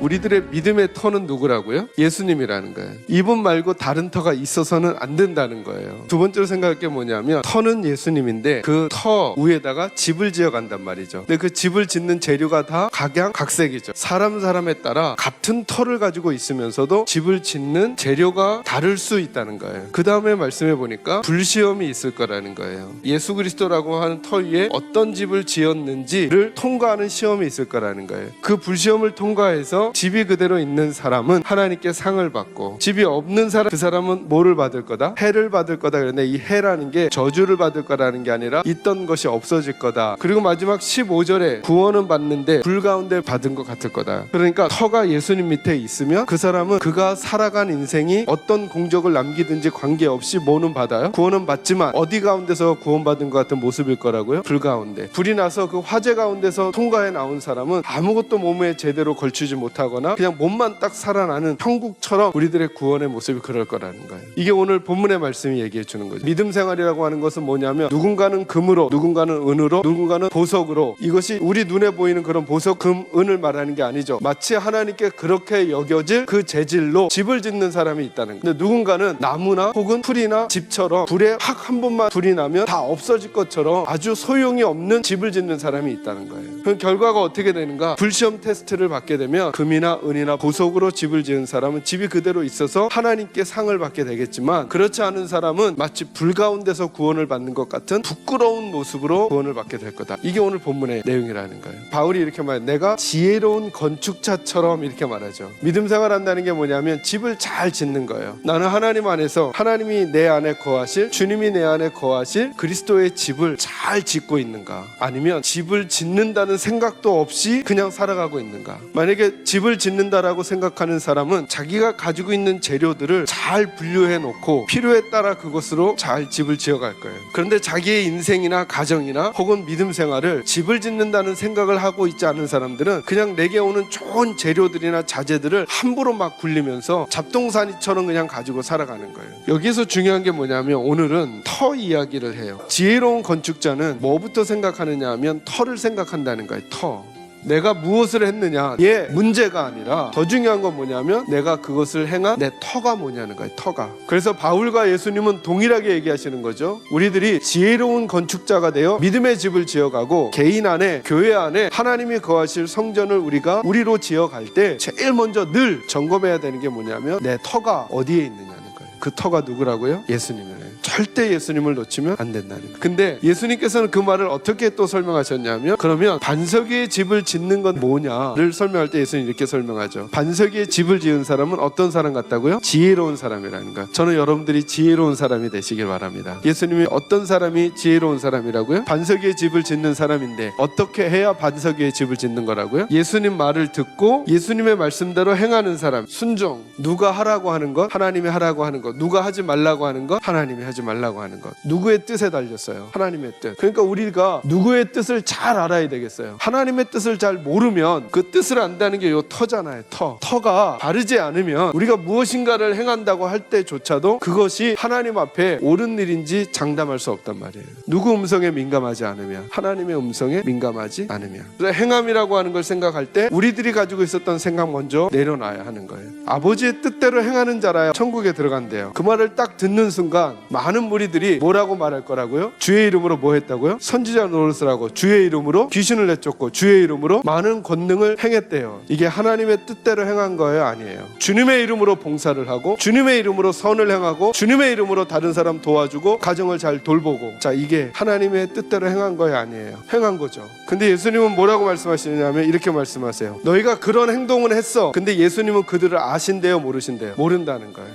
우리들의 믿음의 터는 누구라고요? 예수님이라는 거예요. 이분 말고 다른 터가 있어서는 안 된다는 거예요. 두 번째로 생각할 게 뭐냐면 터는 예수님인데 그 터 위에다가 집을 지어 간단 말이죠. 근데 그 집을 짓는 재료가 다 각양각색이죠. 사람에 따라 같은 터를 가지고 있으면서도 집을 짓는 재료가 다를 수 있다는 거예요. 그 다음에 말씀해 보니까 불시험이 있을 거라는 거예요. 예수 그리스도라고 하는 터 위에 어떤 집을 지었는지를 통과하는 시험이 있을 거라는 거예요. 그 불시험을 통과해서 집이 그대로 있는 사람은 하나님께 상을 받고, 집이 없는 사람, 그 사람은 뭐를 받을 거다? 해를 받을 거다. 그런데 이 해라는 게 저주를 받을 거라는 게 아니라 있던 것이 없어질 거다. 그리고 마지막 15절에 구원은 받는데 불 가운데 받은 것 같을 거다. 그러니까 터가 예수님 밑에 있으면 그 사람은 그가 살아간 인생이 어떤 공적을 남기든지 관계없이 뭐는 받아요? 구원은 받지만 어디 가운데서 구원받은 것 같은 모습일 거라고요? 불 가운데. 불이 나서 그 화재 가운데서 통과해 나온 사람은 아무것도 몸에 제대로 걸치지 못하거나 그냥 몸만 딱 살아나는 형국처럼 우리들의 구원의 모습이 그럴 거라는 거예요. 이게 오늘 본문의 말씀이 얘기해 주는 거죠. 믿음 생활이라고 하는 것은 뭐냐면 누군가는 금으로, 누군가는 은으로, 누군가는 보석으로, 이것이 우리 눈에 보이는 그런 보석, 금, 은을 말하는 게 아니죠. 마치 하나님께 그렇게 여겨질 그 재질로 집을 짓는 사람이 있다는 거예요. 근데 누군가는 나무나 혹은 풀이나 집처럼 불에 확 한 번만 불이 나면 다 없어질 것처럼 아주 소용이 없는 집을 짓는 사람이 있다는 거예요. 그 결과가 어떻게 되는가? 불시험 테스트를 받게 되면 금이나 은이나 보석으로 집을 지은 사람은 집이 그대로 있어서 하나님께 상을 받게 되겠지만, 그렇지 않은 사람은 마치 불 가운데서 구원을 받는 것 같은 부끄러운 모습으로 구원을 받게 될 거다. 이게 오늘 본문의 내용이라는 거예요. 바울이 이렇게 말해요. 내가 지혜로운 건축자처럼, 이렇게 말하죠. 믿음 생활한다는 게 뭐냐면 집을 잘 짓는 거예요. 나는 하나님 안에서, 하나님이 내 안에 거하실, 주님이 내 안에 거하실 그리스도의 집을 잘 짓고 있는가, 아니면 집을 짓는다는 생각도 없이 그냥 살아가고 있는가. 만약에 집을 짓는다라고 생각하는 사람은 자기가 가지고 있는 재료들을 잘 분류해 놓고 필요에 따라 그것으로 잘 집을 지어갈 거예요. 그런데 자기의 인생이나 가정이나 혹은 믿음 생활을 집을 짓는다는 생각을 하고 있지 않은 사람들은 그냥 내게 오는 좋은 재료들이나 자재들을 함부로 막 굴리면서 잡동사니처럼 그냥 가지고 살아가는 거예요. 여기서 중요한 게 뭐냐면 오늘은 터 이야기를 해요. 지혜로운 건축자는 뭐부터 생각하느냐 하면 터를 생각한다는 거예요. 터. 내가 무엇을 했느냐, 예, 문제가 아니라 더 중요한 건 뭐냐면 내가 그것을 행한 내 터가 뭐냐는 거예요. 터가. 그래서 바울과 예수님은 동일하게 얘기하시는 거죠. 우리들이 지혜로운 건축자가 되어 믿음의 집을 지어가고 개인 안에, 교회 안에 하나님이 거하실 성전을 우리가 우리로 지어갈 때 제일 먼저 늘 점검해야 되는 게 뭐냐면 내 터가 어디에 있느냐는 거예요. 그 터가 누구라고요? 예수님이에요. 절대 예수님을 놓치면 안 된다는 거예요. 근데 예수님께서는 그 말을 어떻게 또 설명하셨냐면, 그러면 반석 위에 집을 짓는 건 뭐냐를 설명할 때 예수님이 이렇게 설명하죠. 반석 위에 집을 지은 사람은 어떤 사람 같다고요? 지혜로운 사람이라는 거예요. 저는 여러분들이 지혜로운 사람이 되시길 바랍니다. 예수님이 어떤 사람이 지혜로운 사람이라고요? 반석 위에 집을 짓는 사람인데 어떻게 해야 반석 위에 집을 짓는 거라고요? 예수님 말을 듣고 예수님의 말씀대로 행하는 사람, 순종. 누가 하라고 하는 것, 하나님이 하라고 하는 것. 누가 하지 말라고 하는 것, 하나님이 하지 말라고 하는 것. 누구의 뜻에 달렸어요? 하나님의 뜻. 그러니까 우리가 누구의 뜻을 잘 알아야 되겠어요. 하나님의 뜻을 잘 모르면 그 뜻을 안다는 게 요 터잖아요. 터가 바르지 않으면 우리가 무엇인가를 행한다고 할 때조차도 그것이 하나님 앞에 옳은 일인지 장담할 수 없단 말이에요. 누구 음성에 민감하지 않으면, 하나님의 음성에 민감하지 않으면. 그래서 행함이라고 하는 걸 생각할 때 우리들이 가지고 있었던 생각 먼저 내려놔야 하는 거예요. 아버지의 뜻대로 행하는 자라야 천국에 들어간대요. 그 말을 딱 듣는 순간 많은 무리들이 뭐라고 말할 거라고요? 주의 이름으로 뭐 했다고요? 선지자 노릇을 하고 주의 이름으로 귀신을 내쫓고 주의 이름으로 많은 권능을 행했대요. 이게 하나님의 뜻대로 행한 거예요? 아니에요. 주님의 이름으로 봉사를 하고 주님의 이름으로 선을 행하고 주님의 이름으로 다른 사람 도와주고 가정을 잘 돌보고, 자, 이게 하나님의 뜻대로 행한 거예요? 아니에요. 행한 거죠. 근데 예수님은 뭐라고 말씀하시냐면 이렇게 말씀하세요. 너희가 그런 행동을 했어. 근데 예수님은 그들을 아신대요? 모르신대요? 모른다는 거예요.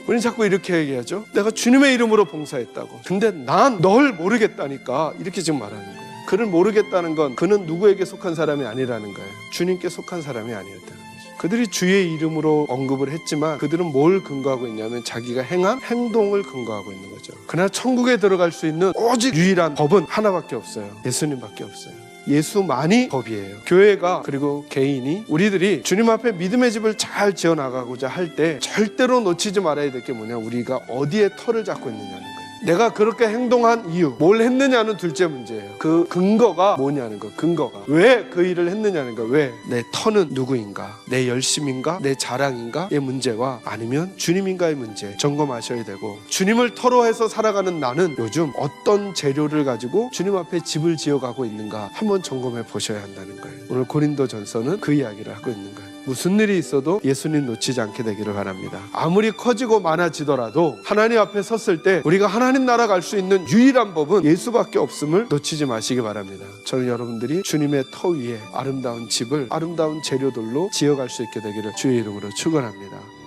우리는 자꾸 이렇게 얘기하죠. 내가 주님의 이름으로 봉사했다고. 근데 난 널 모르겠다니까. 이렇게 지금 말하는 거예요. 그를 모르겠다는 건 그는 누구에게 속한 사람이 아니라는 거예요. 주님께 속한 사람이 아니었다는 거죠. 그들이 주의 이름으로 언급을 했지만 그들은 뭘 근거하고 있냐면 자기가 행한 행동을 근거하고 있는 거죠. 그러나 천국에 들어갈 수 있는 오직 유일한 법은 하나밖에 없어요. 예수님밖에 없어요. 예수만이 법이에요. 교회가, 그리고 개인이, 우리들이 주님 앞에 믿음의 집을 잘 지어나가고자 할 때 절대로 놓치지 말아야 될 게 뭐냐, 우리가 어디에 터를 잡고 있느냐는 거예요. 내가 그렇게 행동한 이유, 뭘 했느냐는 둘째 문제예요. 그 근거가 뭐냐는 거, 근거가. 왜 그 일을 했느냐는 거, 왜. 내 터는 누구인가, 내 열심인가, 내 자랑인가의 문제와 아니면 주님인가의 문제 점검하셔야 되고, 주님을 터로 해서 살아가는 나는 요즘 어떤 재료를 가지고 주님 앞에 집을 지어가고 있는가 한번 점검해 보셔야 한다는 거예요. 오늘 고린도전서는 그 이야기를 하고 있는 거예요. 무슨 일이 있어도 예수님 놓치지 않게 되기를 바랍니다. 아무리 커지고 많아지더라도 하나님 앞에 섰을 때 우리가 하나님 나라 갈 수 있는 유일한 법은 예수밖에 없음을 놓치지 마시기 바랍니다. 저는 여러분들이 주님의 터 위에 아름다운 집을 아름다운 재료들로 지어갈 수 있게 되기를 주의 이름으로 축원합니다.